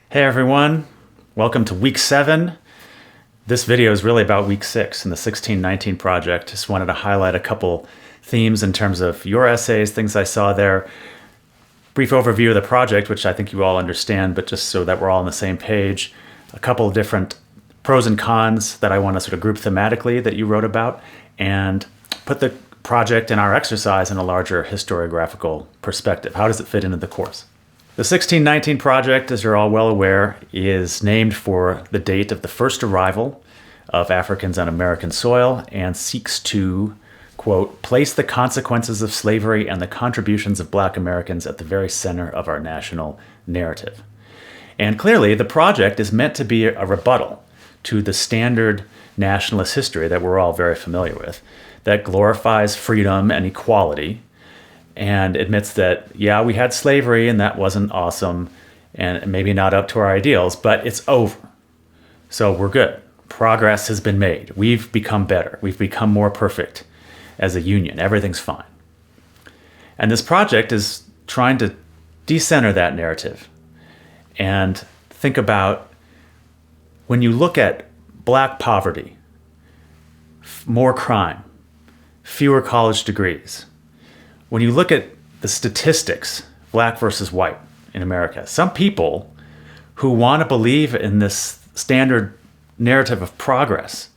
Hey everyone, welcome to week 7. This video is really about week 6 in the 1619 project. Just wanted to highlight a couple themes in terms of your essays, things I saw there. Brief overview of the project, which I think you all understand, but just so that we're all on the same page. A couple of different pros and cons that I want to sort of group thematically that you wrote about, and put the project and our exercise in a larger historiographical perspective. How does it fit into the course? The 1619 project, as you're all well aware, is named for the date of the first arrival of Africans on American soil and seeks to, quote, place the consequences of slavery and the contributions of Black Americans at the very center of our national narrative. And clearly, the project is meant to be a rebuttal to the standard nationalist history that we're all very familiar with, that glorifies freedom and equality, and admits that, yeah, we had slavery and that wasn't awesome and maybe not up to our ideals, but it's over. So we're good. Progress has been made. We've become better. We've become more perfect as a union. Everything's fine. And this project is trying to decenter that narrative and think about when you look at Black poverty, more crime, fewer college degrees. When you look at the statistics, Black versus white in America, some people who want to believe in this standard narrative of progress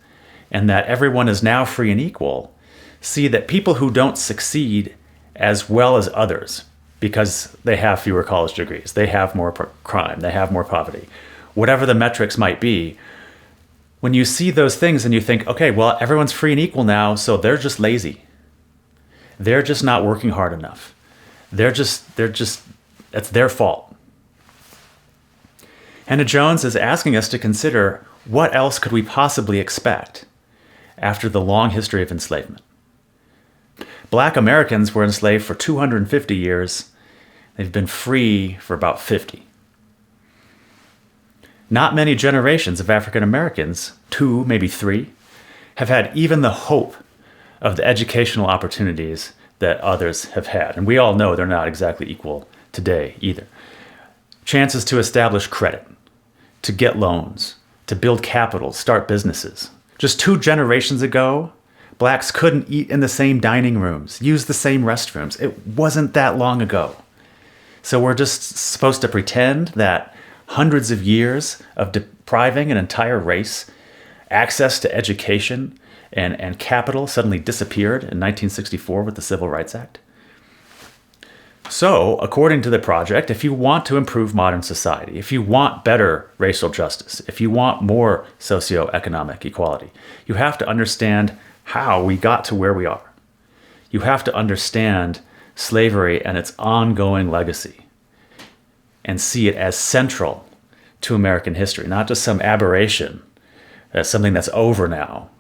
and that everyone is now free and equal see that people who don't succeed as well as others because they have fewer college degrees, they have more crime, they have more poverty, whatever the metrics might be, when you see those things and you think, okay, well, everyone's free and equal now, so they're just lazy. They're just not working hard enough. It's their fault. Hannah Jones is asking us to consider what else could we possibly expect after the long history of enslavement. Black Americans were enslaved for 250 years. They've been free for about 50. Not many generations of African Americans, 2, maybe 3, have had even the hope of the educational opportunities that others have had. And we all know they're not exactly equal today either. Chances to establish credit, to get loans, to build capital, start businesses. Just 2 generations ago, Blacks couldn't eat in the same dining rooms, use the same restrooms. It wasn't that long ago. So we're just supposed to pretend that hundreds of years of depriving an entire race access to education and capital suddenly disappeared in 1964 with the Civil Rights Act. So, according to the project, if you want to improve modern society, if you want better racial justice, if you want more socioeconomic equality, you have to understand how we got to where we are. You have to understand slavery and its ongoing legacy and see it as central to American history, not just some aberration, something that's over now.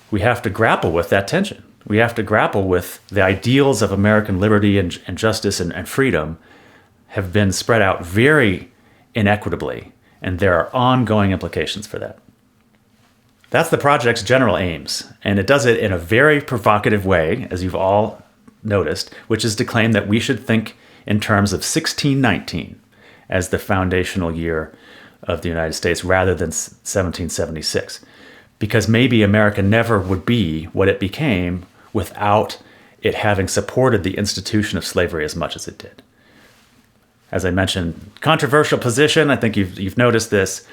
We have to grapple with that tension. We have to grapple with the ideals of American liberty and justice and freedom have been spread out very inequitably, and there are ongoing implications for that. That's the project's general aims, and it does it in a very provocative way, as you've all noticed, which is to claim that we should think in terms of 1619 as the foundational year of the United States rather than 1776. Because maybe America never would be what it became without it having supported the institution of slavery as much as it did. As I mentioned, controversial position, I think you've noticed this.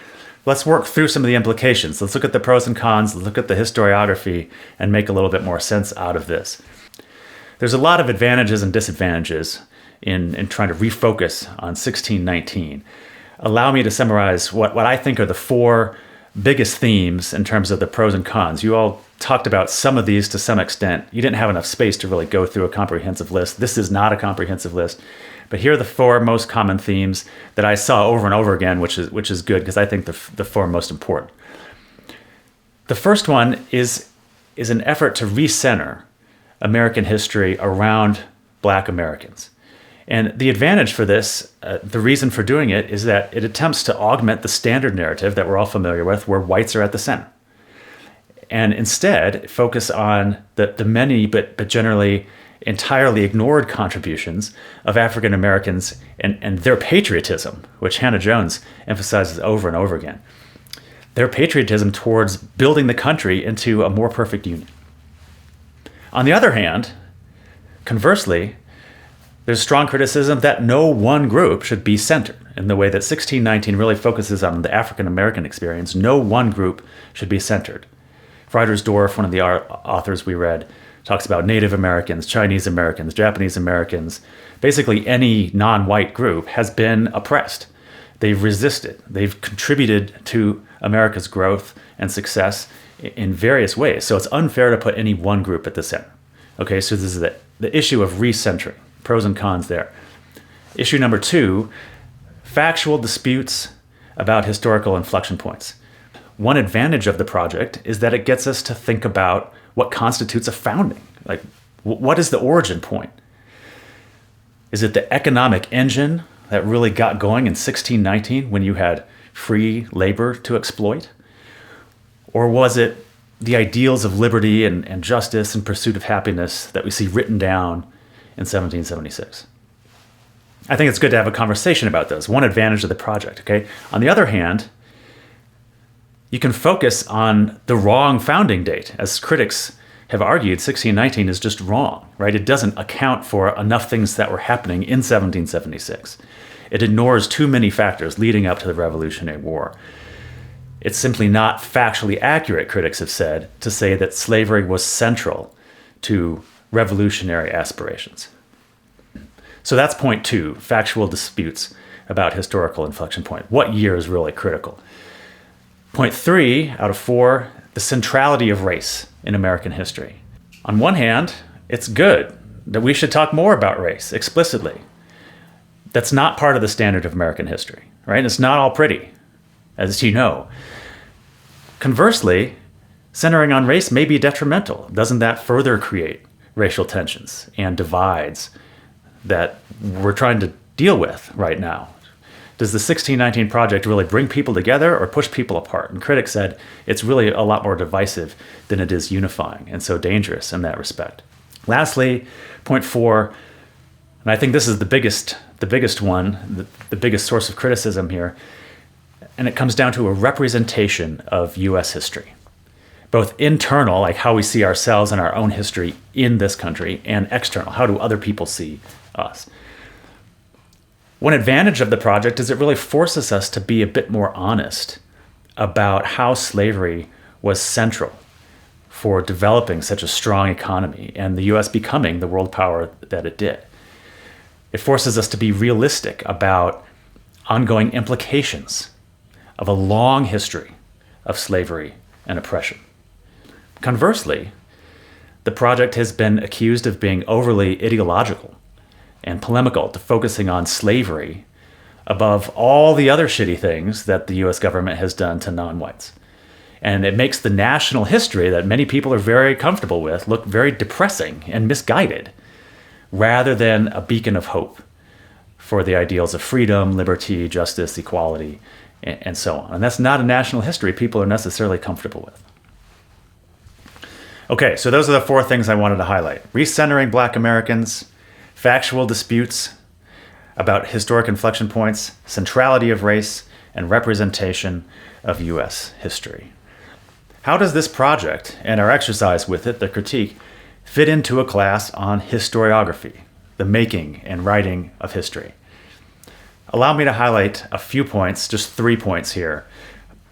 Let's work through some of the implications. Let's look at the pros and cons, look at the historiography, and make a little bit more sense out of this. There's a lot of advantages and disadvantages in trying to refocus on 1619. Allow me to summarize what I think are the 4 biggest themes in terms of the pros and cons. You all talked about some of these to some extent. You didn't have enough space to really go through a comprehensive list. This is not a comprehensive list. But here are the 4 most common themes that I saw over and over again, which is good because I think the 4 most important. The first one is an effort to recenter American history around Black Americans. And the advantage for this, the reason for doing it, is that it attempts to augment the standard narrative that we're all familiar with, where whites are at the center. And instead, focus on the many, but generally entirely ignored contributions of African Americans and their patriotism, which Hannah Jones emphasizes over and over again. Their patriotism towards building the country into a more perfect union. On the other hand, conversely, there's strong criticism that no one group should be centered. In the way that 1619 really focuses on the African American experience, no one group should be centered. Friedersdorf, one of the authors we read, talks about Native Americans, Chinese Americans, Japanese Americans. Basically, any non-white group has been oppressed. They've resisted. They've contributed to America's growth and success in various ways. So it's unfair to put any one group at the center. Okay, so this is the issue of recentering. Pros and cons there. Issue number 2, factual disputes about historical inflection points. One advantage of the project is that it gets us to think about what constitutes a founding. Like, what is the origin point? Is it the economic engine that really got going in 1619 when you had free labor to exploit? Or was it the ideals of liberty and justice and pursuit of happiness that we see written down in 1776? I think it's good to have a conversation about those. One advantage of the project, okay? On the other hand, you can focus on the wrong founding date. As critics have argued, 1619 is just wrong, right? It doesn't account for enough things that were happening in 1776. It ignores too many factors leading up to the Revolutionary War. It's simply not factually accurate, critics have said, to say that slavery was central to revolutionary aspirations. So that's point 2, factual disputes about historical inflection point. What year is really critical? Point 3 out of 4, the centrality of race in American history. On one hand, it's good that we should talk more about race explicitly. That's not part of the standard of American history, right? It's not all pretty, as you know. Conversely, centering on race may be detrimental. Doesn't that further create racial tensions and divides that we're trying to deal with right now? Does the 1619 project really bring people together or push people apart? And critics said it's really a lot more divisive than it is unifying, and so dangerous in that respect. Lastly, point 4, and I think this is the biggest one, the biggest source of criticism here, and it comes down to a representation of U.S. history, both internal, like how we see ourselves and our own history in this country, and external, how do other people see us? One advantage of the project is it really forces us to be a bit more honest about how slavery was central for developing such a strong economy and the U.S. becoming the world power that it did. It forces us to be realistic about ongoing implications of a long history of slavery and oppression. Conversely, the project has been accused of being overly ideological and polemical, to focusing on slavery above all the other shitty things that the U.S. government has done to non-whites. And it makes the national history that many people are very comfortable with look very depressing and misguided, rather than a beacon of hope for the ideals of freedom, liberty, justice, equality, and so on. And that's not a national history people are necessarily comfortable with. Okay, so those are the 4 things I wanted to highlight. Recentering Black Americans, factual disputes about historic inflection points, centrality of race, and representation of U.S. history. How does this project and our exercise with it, the critique, fit into a class on historiography, the making and writing of history? Allow me to highlight a few points, just 3 points here,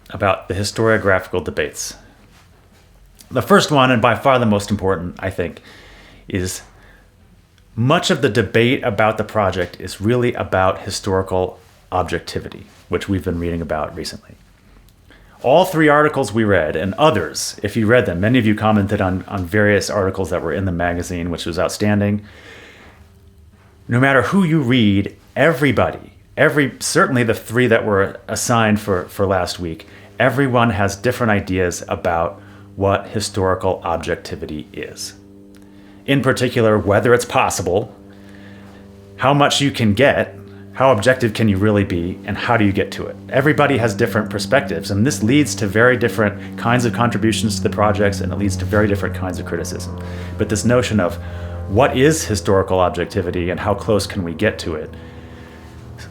about the historiographical debates. The first one, and by far the most important, I think, is much of the debate about the project is really about historical objectivity, which we've been reading about recently. All 3 articles we read, and others, if you read them, many of you commented on various articles that were in the magazine, which was outstanding. No matter who you read, everybody, certainly the 3 that were assigned for last week, everyone has different ideas about what historical objectivity is. In particular, whether it's possible, how much you can get, how objective can you really be, and how do you get to it? Everybody has different perspectives, and this leads to very different kinds of contributions to the projects, and it leads to very different kinds of criticism. But this notion of what is historical objectivity and how close can we get to it,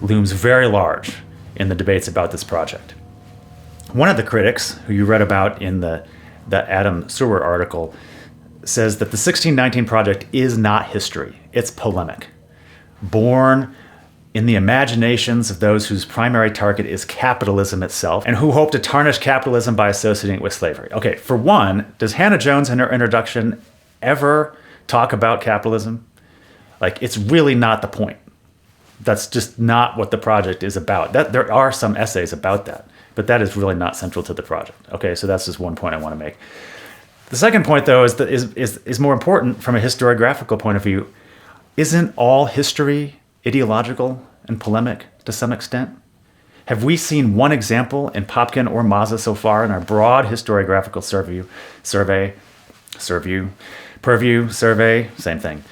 looms very large in the debates about this project. One of the critics, who you read about in the Adam Seward article, says that the 1619 project is not history, it's polemic, born in the imaginations of those whose primary target is capitalism itself and who hope to tarnish capitalism by associating it with slavery. Okay, for one, does Hannah Jones in her introduction ever talk about capitalism? Like, it's really not the point. That's just not what the project is about. There are some essays about that, but that is really not central to the project. Okay, so that's just one point I want to make. The second point, though, is more important from a historiographical point of view. Isn't all history ideological and polemic to some extent? Have we seen one example in Popkin or Mazza so far in our broad historiographical purview, survey, same thing?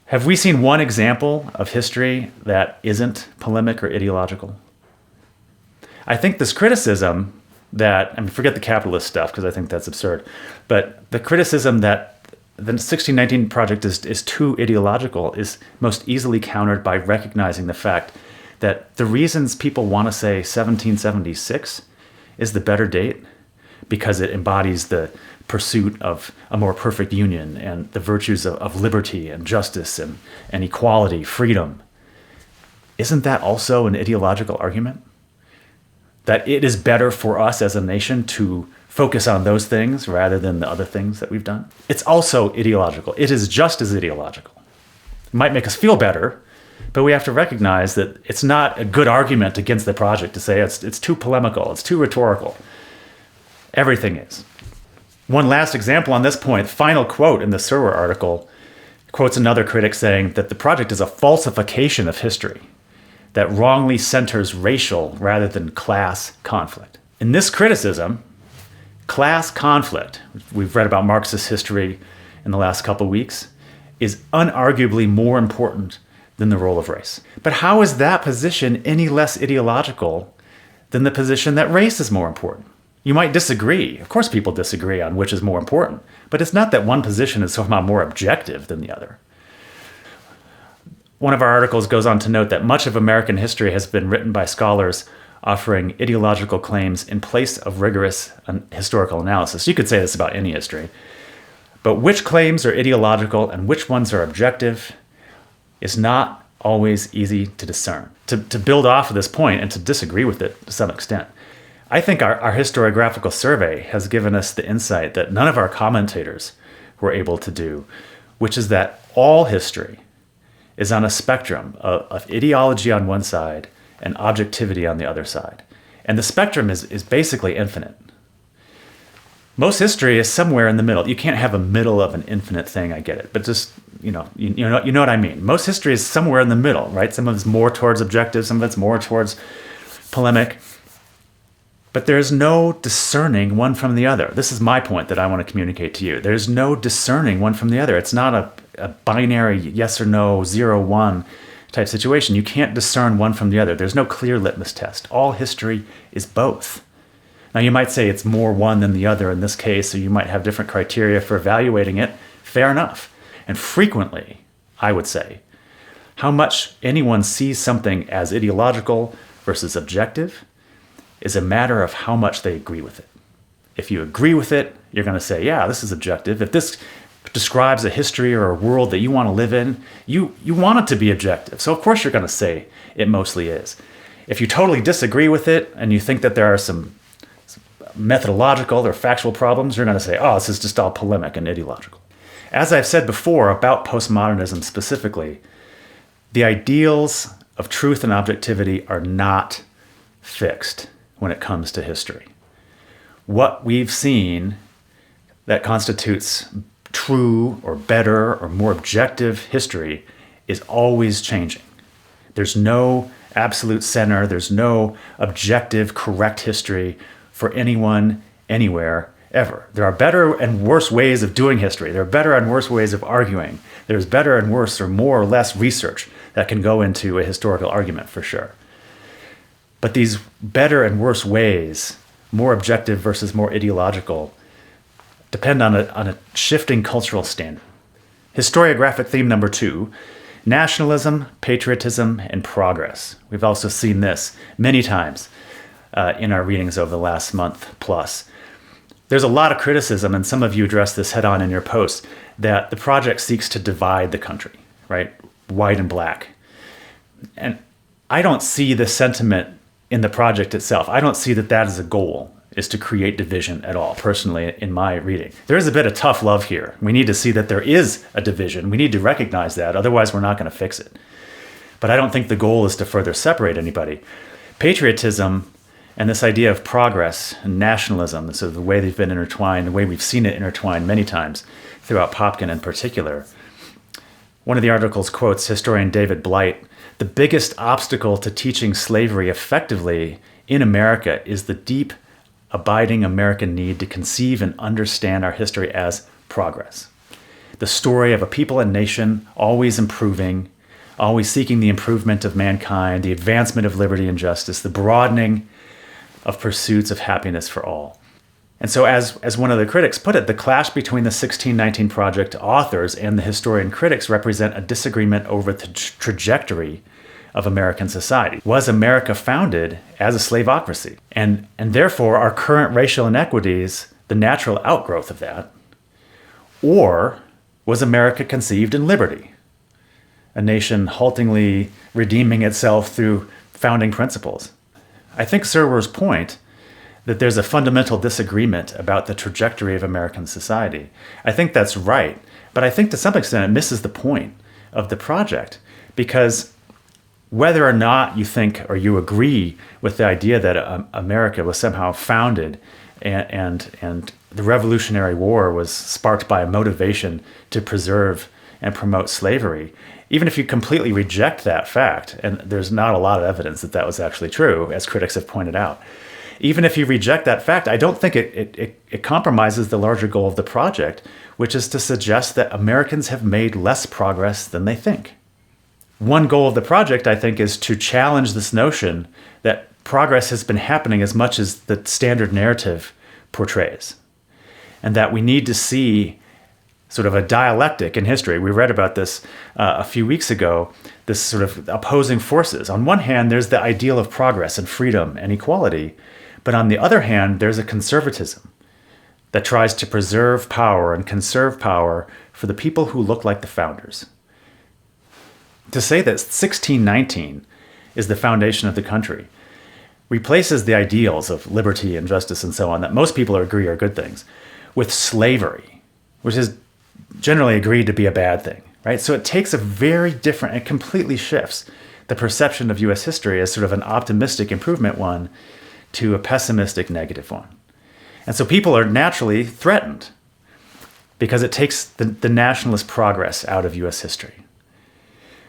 Have we seen one example of history that isn't polemic or ideological? I think this criticism that, forget the capitalist stuff because I think that's absurd, but the criticism that the 1619 project is too ideological is most easily countered by recognizing the fact that the reasons people want to say 1776 is the better date because it embodies the pursuit of a more perfect union and the virtues of liberty and justice and equality, freedom. Isn't that also an ideological argument? That it is better for us as a nation to focus on those things rather than the other things that we've done? It's also ideological. It is just as ideological. It might make us feel better, but we have to recognize that it's not a good argument against the project to say it's too polemical, it's too rhetorical. Everything is. One last example on this point, final quote in the Seward article, quotes another critic saying that the project is a falsification of history that wrongly centers racial rather than class conflict. In this criticism, class conflict, we've read about Marxist history in the last couple of weeks, is unarguably more important than the role of race. But how is that position any less ideological than the position that race is more important? You might disagree. Of course people disagree on which is more important, but it's not that one position is somehow more objective than the other. One of our articles goes on to note that much of American history has been written by scholars offering ideological claims in place of rigorous historical analysis. You could say this about any history. But which claims are ideological and which ones are objective is not always easy to discern. To build off of this point and to disagree with it to some extent, I think our historiographical survey has given us the insight that none of our commentators were able to do, which is that all history is on a spectrum of ideology on one side and objectivity on the other side. And the spectrum is basically infinite. Most history is somewhere in the middle. You can't have a middle of an infinite thing, I get it. But just, you know what I mean. Most history is somewhere in the middle, right? Some of it's more towards objective, some of it's more towards polemic. But there's no discerning one from the other. This is my point that I want to communicate to you. There's no discerning one from the other. It's not a binary yes or no, 0, 1 type situation. You can't discern one from the other. There's no clear litmus test. All history is both. Now you might say it's more one than the other in this case, or you might have different criteria for evaluating it. Fair enough. And frequently, I would say, how much anyone sees something as ideological versus objective is a matter of how much they agree with it. If you agree with it, you're going to say, yeah, this is objective. If this describes a history or a world that you want to live in, you want it to be objective. So of course you're going to say it mostly is. If you totally disagree with it and you think that there are some methodological or factual problems, you're going to say, oh, this is just all polemic and ideological. As I've said before about postmodernism specifically, the ideals of truth and objectivity are not fixed when it comes to history. What we've seen that constitutes true or better or more objective history is always changing. There's no absolute center. There's no objective, correct history for anyone, anywhere, ever. There are better and worse ways of doing history. There are better and worse ways of arguing. There's better and worse or more or less research that can go into a historical argument for sure. But these better and worse ways, more objective versus more ideological, depend on a shifting cultural standard. Historiographic theme number 2, nationalism, patriotism, and progress. We've also seen this many times in our readings over the last month plus. There's a lot of criticism, and some of you address this head on in your posts, that the project seeks to divide the country, right? White and black. And I don't see the sentiment in the project itself. I don't see that that is a goal, is to create division at all, personally, in my reading. There is a bit of tough love here. We need to see that there is a division. We need to recognize that, otherwise we're not going to fix it. But I don't think the goal is to further separate anybody. Patriotism and this idea of progress and nationalism, sort of the way they've been intertwined, the way we've seen it intertwined many times throughout Popkin in particular. One of the articles quotes historian David Blight: "The biggest obstacle to teaching slavery effectively in America is the deep, abiding American need to conceive and understand our history as progress. The story of a people and nation always improving, always seeking the improvement of mankind, the advancement of liberty and justice, the broadening of pursuits of happiness for all." And so as one of the critics put it, the clash between the 1619 Project authors and the historian critics represent a disagreement over the trajectory of American society. Was America founded as a slaveocracy? And therefore, are current racial inequities the natural outgrowth of that? Or was America conceived in liberty, a nation haltingly redeeming itself through founding principles? I think Serwer's point that there's a fundamental disagreement about the trajectory of American society, I think that's right. But I think to some extent it misses the point of the project, because whether or not you think or you agree with the idea that America was somehow founded and the Revolutionary War was sparked by a motivation to preserve and promote slavery, even if you completely reject that fact, and there's not a lot of evidence that that was actually true, as critics have pointed out, even if you reject that fact, I don't think it compromises the larger goal of the project, which is to suggest that Americans have made less progress than they think. One goal of the project, I think, is to challenge this notion that progress has been happening as much as the standard narrative portrays, and that we need to see sort of a dialectic in history. We read about this a few weeks ago, this sort of opposing forces. On one hand, there's the ideal of progress and freedom and equality, but on the other hand, there's a conservatism that tries to preserve power and conserve power for the people who look like the founders. To say that 1619 is the foundation of the country replaces the ideals of liberty and justice and so on that most people agree are good things with slavery, which is generally agreed to be a bad thing, right? So it takes a very different, it completely shifts the perception of US history as sort of an optimistic improvement one to a pessimistic negative one. And so people are naturally threatened because it takes the nationalist progress out of US history.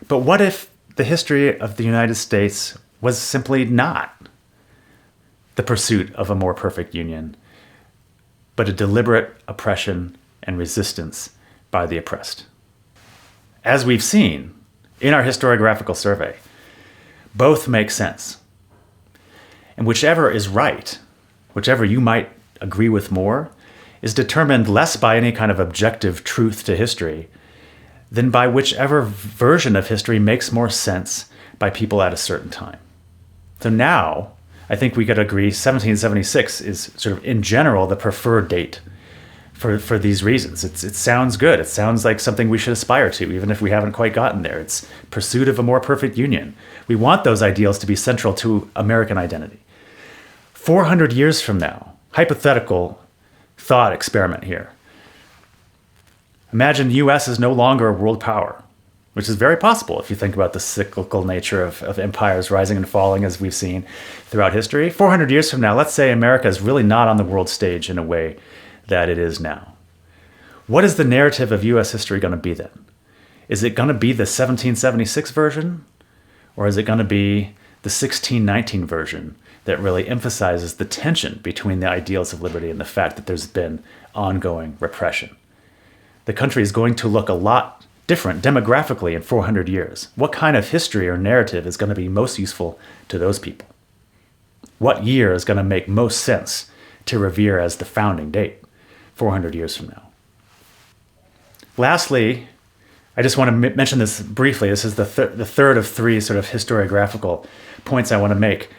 But what if the history of the United States was simply not the pursuit of a more perfect union, but a deliberate oppression and resistance by the oppressed? As we've seen in our historiographical survey, both make sense. And whichever is right, whichever you might agree with more, is determined less by any kind of objective truth to history than by whichever version of history makes more sense by people at a certain time. So now, I think we could agree 1776 is sort of, in general, the preferred date for these reasons. It sounds good. It sounds like something we should aspire to, even if we haven't quite gotten there. It's pursuit of a more perfect union. We want those ideals to be central to American identity. 400 years from now, hypothetical thought experiment here. Imagine the US is no longer a world power, which is very possible if you think about the cyclical nature of empires rising and falling as we've seen throughout history. 400 years from now, let's say America is really not on the world stage in a way that it is now. What is the narrative of US history going to be then? Is it going to be the 1776 version? Or is it going to be the 1619 version that really emphasizes the tension between the ideals of liberty and the fact that there's been ongoing repression? The country is going to look a lot different demographically in 400 years. What kind of history or narrative is going to be most useful to those people? What year is going to make most sense to revere as the founding date 400 years from now? Lastly, I just want to mention this briefly. This is the third of three sort of historiographical points I want to make.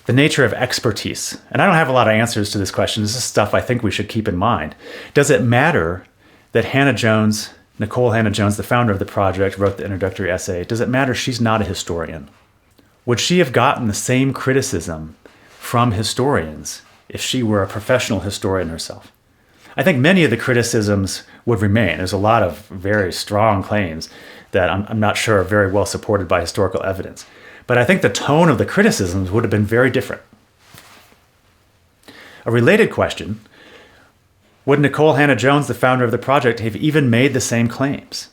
The nature of expertise. And I don't have a lot of answers to this question. This is stuff I think we should keep in mind. Does it matter that Nicole Hannah Jones, the founder of the project, wrote the introductory essay? Does it matter she's not a historian? Would she have gotten the same criticism from historians if she were a professional historian herself? I think many of the criticisms would remain. There's a lot of very strong claims that I'm not sure are very well supported by historical evidence. But I think the tone of the criticisms would have been very different. A related question: would Nicole Hannah Jones, the founder of the project, have even made the same claims?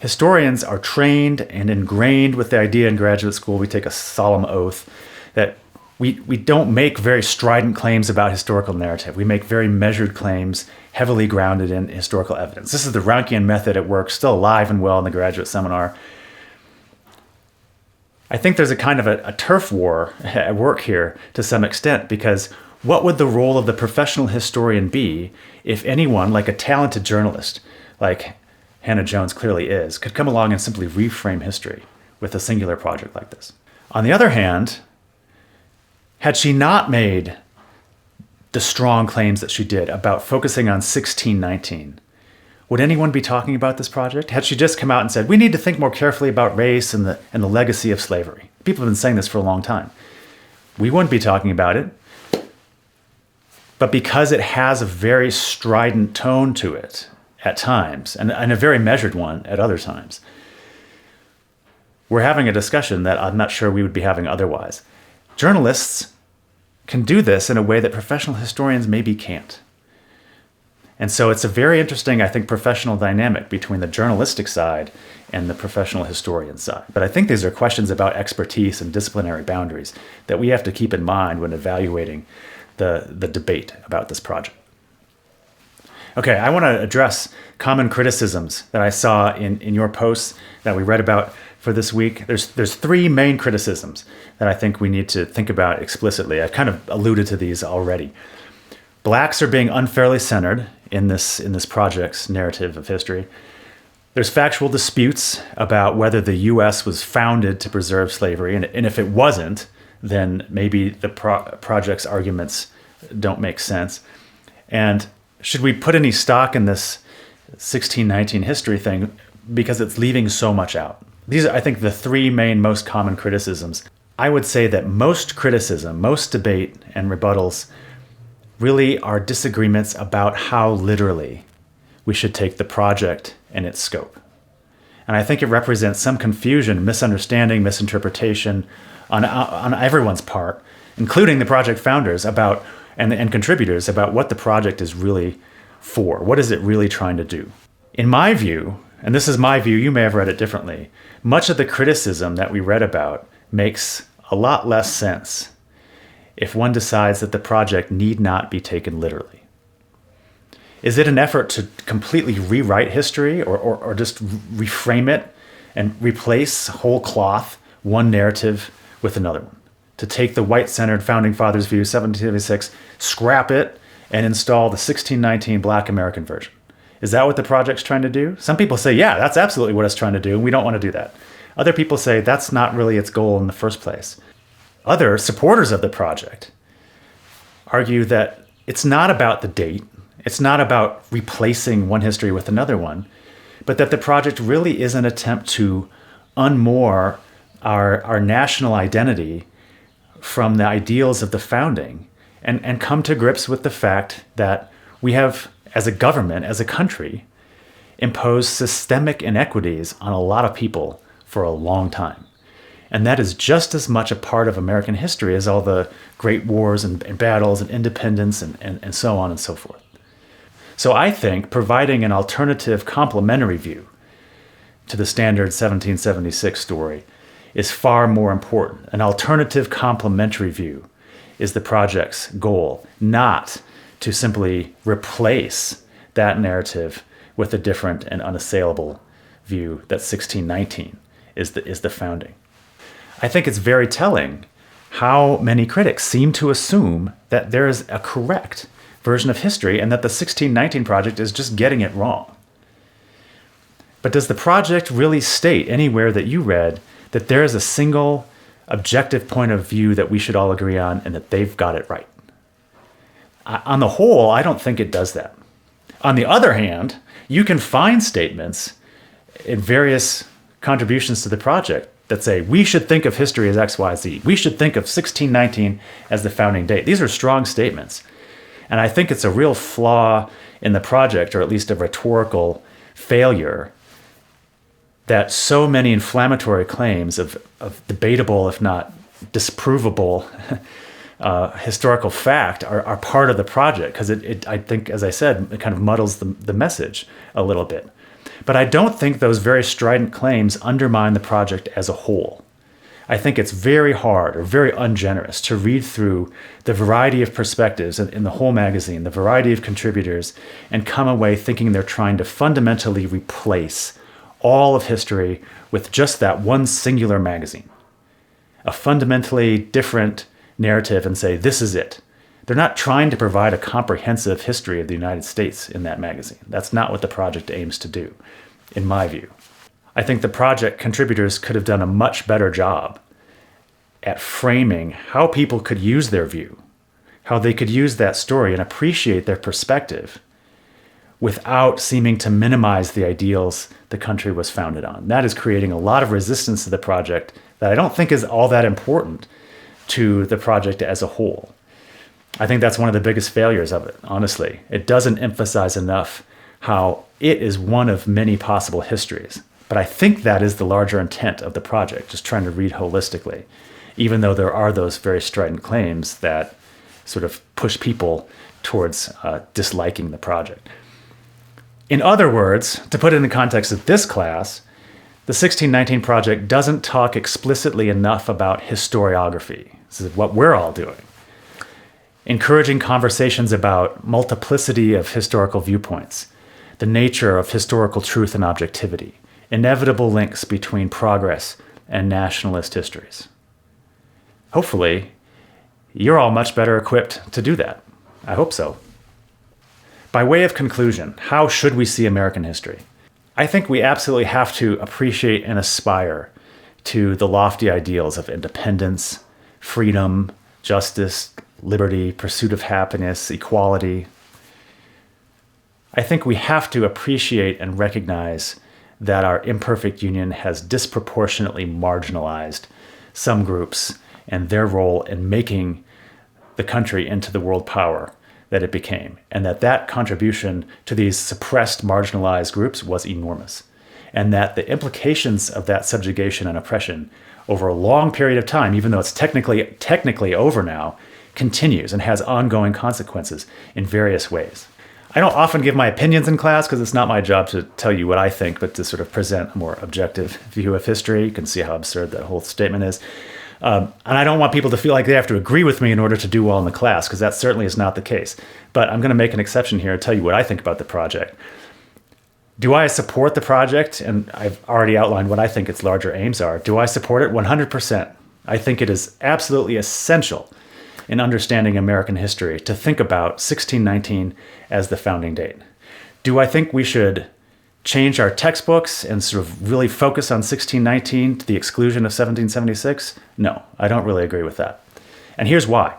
Historians are trained and ingrained with the idea in graduate school. We take a solemn oath that we don't make very strident claims about historical narrative. We make very measured claims, heavily grounded in historical evidence. This is the Rankian method at work, still alive and well in the graduate seminar. I think there's a kind of a turf war at work here to some extent, because what would the role of the professional historian be if anyone, like a talented journalist, like Hannah Jones clearly is, could come along and simply reframe history with a singular project like this? On the other hand, had she not made the strong claims that she did about focusing on 1619, would anyone be talking about this project? Had she just come out and said, we need to think more carefully about race and the legacy of slavery? People have been saying this for a long time. We wouldn't be talking about it. But because it has a very strident tone to it at times, and a very measured one at other times, we're having a discussion that I'm not sure we would be having otherwise. Journalists can do this in a way that professional historians maybe can't. And so it's a very interesting, I think, professional dynamic between the journalistic side and the professional historian side. But I think these are questions about expertise and disciplinary boundaries that we have to keep in mind when evaluating the debate about this project. Okay, I want to address common criticisms that I saw in your posts that we read about for this week. There's three main criticisms that I think we need to think about explicitly. I kind of alluded to these already. Blacks are being unfairly centered in this project's narrative of history. There's factual disputes about whether the U.S. was founded to preserve slavery, and if it wasn't, then maybe the project's arguments don't make sense. And should we put any stock in this 1619 history thing because it's leaving so much out? These are, I think, the three main most common criticisms. I would say that most criticism, most debate and rebuttals really are disagreements about how literally we should take the project and its scope. And I think it represents some confusion, misunderstanding, misinterpretation on everyone's part, including the project founders about and contributors about what the project is really for. What is it really trying to do? In my view, and this is my view, you may have read it differently, much of the criticism that we read about makes a lot less sense if one decides that the project need not be taken literally. Is it an effort to completely rewrite history or just reframe it and replace whole cloth one narrative with another one? To take the white-centered Founding Fathers view, 1776, scrap it, and install the 1619 Black American version? Is that what the project's trying to do? Some people say, yeah, that's absolutely what it's trying to do, and we don't want to do that. Other people say that's not really its goal in the first place. Other supporters of the project argue that it's not about the date, it's not about replacing one history with another one, but that the project really is an attempt to unmoor our national identity from the ideals of the founding and come to grips with the fact that we have, as a government, as a country, imposed systemic inequities on a lot of people for a long time. And that is just as much a part of American history as all the great wars and battles and independence and so on and so forth. So I think providing an alternative complementary view to the standard 1776 story is far more important. An alternative complementary view is the project's goal, not to simply replace that narrative with a different and unassailable view that 1619 is the founding. I think it's very telling how many critics seem to assume that there is a correct version of history and that the 1619 project is just getting it wrong. But does the project really state anywhere that you read that there is a single objective point of view that we should all agree on and that they've got it right? On the whole, I don't think it does that. On the other hand, you can find statements in various contributions to the project that say, we should think of history as X, Y, Z. We should think of 1619 as the founding date. These are strong statements. And I think it's a real flaw in the project, or at least a rhetorical failure, that so many inflammatory claims of debatable, if not disprovable, historical fact are part of the project, because I think, as I said, it kind of muddles the message a little bit. But I don't think those very strident claims undermine the project as a whole. I think it's very hard or very ungenerous to read through the variety of perspectives in the whole magazine, the variety of contributors, and come away thinking they're trying to fundamentally replace all of history with just that one singular magazine, a fundamentally different narrative, and say, this is it. They're not trying to provide a comprehensive history of the United States in that magazine. That's not what the project aims to do, in my view. I think the project contributors could have done a much better job at framing how people could use their view, how they could use that story and appreciate their perspective without seeming to minimize the ideals the country was founded on. That is creating a lot of resistance to the project that I don't think is all that important to the project as a whole. I think that's one of the biggest failures of it, honestly. It doesn't emphasize enough how it is one of many possible histories. But I think that is the larger intent of the project, just trying to read holistically, even though there are those very strident claims that sort of push people towards disliking the project. In other words, to put it in the context of this class, the 1619 project doesn't talk explicitly enough about historiography. This is what we're all doing. Encouraging conversations about multiplicity of historical viewpoints, the nature of historical truth and objectivity, inevitable links between progress and nationalist histories. Hopefully, you're all much better equipped to do that. I hope so. By way of conclusion, how should we see American history? I think we absolutely have to appreciate and aspire to the lofty ideals of independence, freedom, justice, liberty, pursuit of happiness, equality. I think we have to appreciate and recognize that our imperfect union has disproportionately marginalized some groups and their role in making the country into the world power that it became, and that contribution to these suppressed, marginalized groups was enormous, and that the implications of that subjugation and oppression over a long period of time, even though it's technically over now, continues and has ongoing consequences in various ways. I don't often give my opinions in class because it's not my job to tell you what I think, but to sort of present a more objective view of history. You can see how absurd that whole statement is. And I don't want people to feel like they have to agree with me in order to do well in the class, because that certainly is not the case. But I'm going to make an exception here and tell you what I think about the project. Do I support the project? And I've already outlined what I think its larger aims are. Do I support it? 100%. I think it is absolutely essential in understanding American history to think about 1619 as the founding date. Do I think we should change our textbooks and sort of really focus on 1619 to the exclusion of 1776? No, I don't really agree with that. And here's why.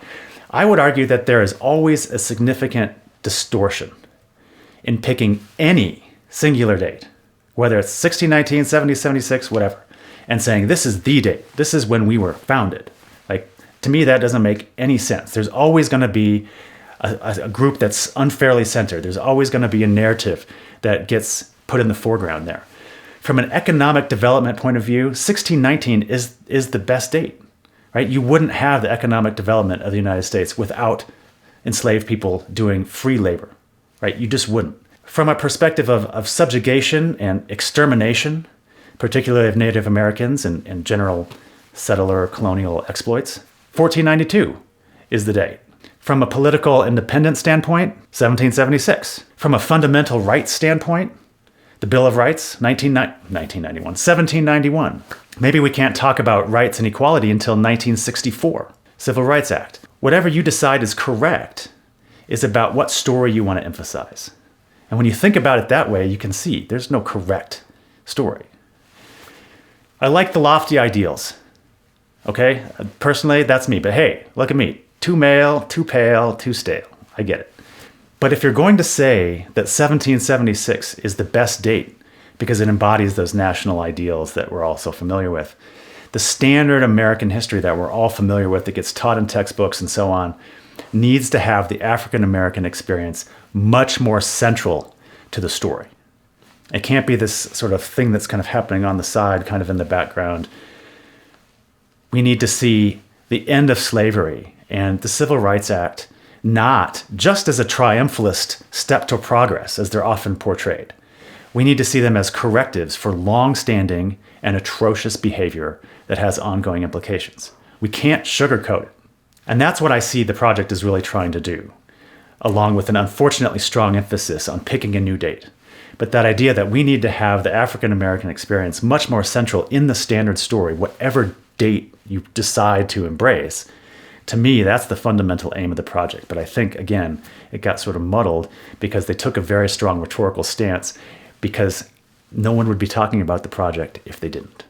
I would argue that there is always a significant distortion in picking any singular date, whether it's 1619, 1776, whatever, and saying this is the date, this is when we were founded. Like, to me, that doesn't make any sense. There's always going to be a group that's unfairly centered. There's always going to be a narrative that gets put in the foreground there. From an economic development point of view, 1619 is the best date, right? You wouldn't have the economic development of the United States without enslaved people doing free labor, right? You just wouldn't. From a perspective of subjugation and extermination, particularly of Native Americans and general settler colonial exploits, 1492 is the date. From a political independence standpoint, 1776. From a fundamental rights standpoint, the Bill of Rights, 1791. Maybe we can't talk about rights and equality until 1964, Civil Rights Act. Whatever you decide is correct is about what story you want to emphasize. And when you think about it that way, you can see there's no correct story. I like the lofty ideals. Okay? Personally, that's me. But hey, look at me. Too male, too pale, too stale. I get it. But if you're going to say that 1776 is the best date because it embodies those national ideals that we're all so familiar with, the standard American history that we're all familiar with that gets taught in textbooks and so on needs to have the African American experience much more central to the story. It can't be this sort of thing that's kind of happening on the side, kind of in the background. We need to see the end of slavery and the Civil Rights Act not just as a triumphalist step to progress, as they're often portrayed. We need to see them as correctives for long-standing and atrocious behavior that has ongoing implications. We can't sugarcoat it. And that's what I see the project is really trying to do, along with an unfortunately strong emphasis on picking a new date. But that idea that we need to have the African American experience much more central in the standard story, whatever date you decide to embrace, to me, that's the fundamental aim of the project. But I think, again, it got sort of muddled because they took a very strong rhetorical stance because no one would be talking about the project if they didn't.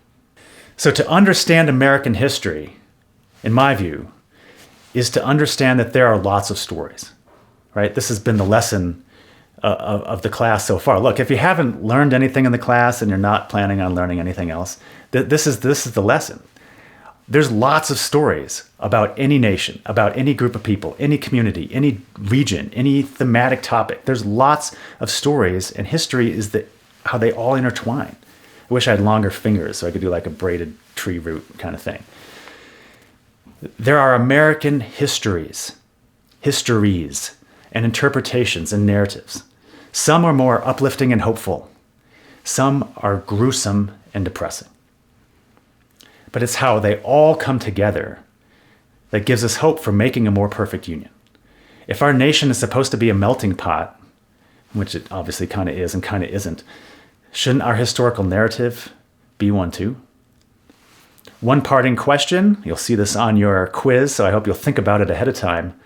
So to understand American history, in my view, is to understand that there are lots of stories, right? This has been the lesson of the class so far. Look, if you haven't learned anything in the class and you're not planning on learning anything else, this is the lesson. There's lots of stories about any nation, about any group of people, any community, any region, any thematic topic. There's lots of stories, and history is how they all intertwine. I wish I had longer fingers so I could do like a braided tree root kind of thing. There are American histories, and interpretations and narratives. Some are more uplifting and hopeful. Some are gruesome and depressing. But it's how they all come together that gives us hope for making a more perfect union. If our nation is supposed to be a melting pot, which it obviously kind of is and kind of isn't, shouldn't our historical narrative be one too? One parting question, you'll see this on your quiz, so I hope you'll think about it ahead of time.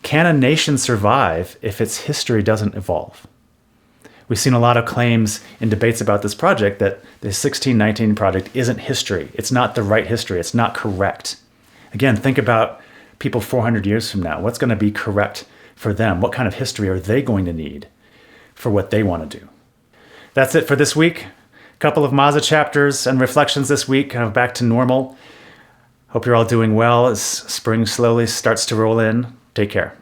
Can a nation survive if its history doesn't evolve? We've seen a lot of claims in debates about this project that the 1619 project isn't history. It's not the right history. It's not correct. Again, think about people 400 years from now. What's going to be correct for them? What kind of history are they going to need for what they want to do? That's it for this week. A couple of Maza chapters and reflections this week, kind of back to normal. Hope you're all doing well as spring slowly starts to roll in. Take care.